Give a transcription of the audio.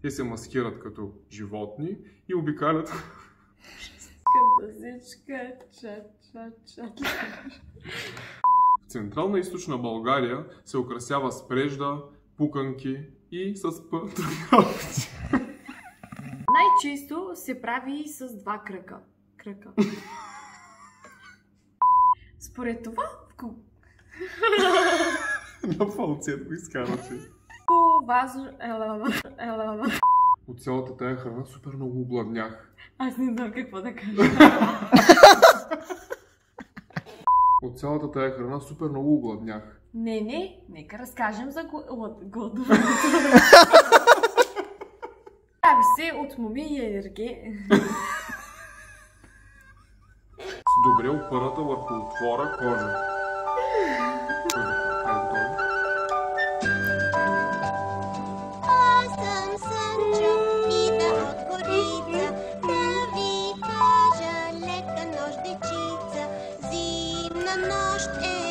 Те се маскират като животни и обикалят. В Централна и Източна България се украсява с прежда, пуканки и с тренировки. Най-често се прави с два кръка. Според това, На фалцет го изкарате. От цялата тая храна супер много огладнях. Аз не знам какво да кажа. От цялата тая храна супер много огладнях. Не, нека разкажем за гладуването. Прави се от моми и енерги. С добре опъната върху отвора кожа. Аз съм Сънчо, ида от Горица, да ви кажа лека нощ, дечица, зимна нощ е.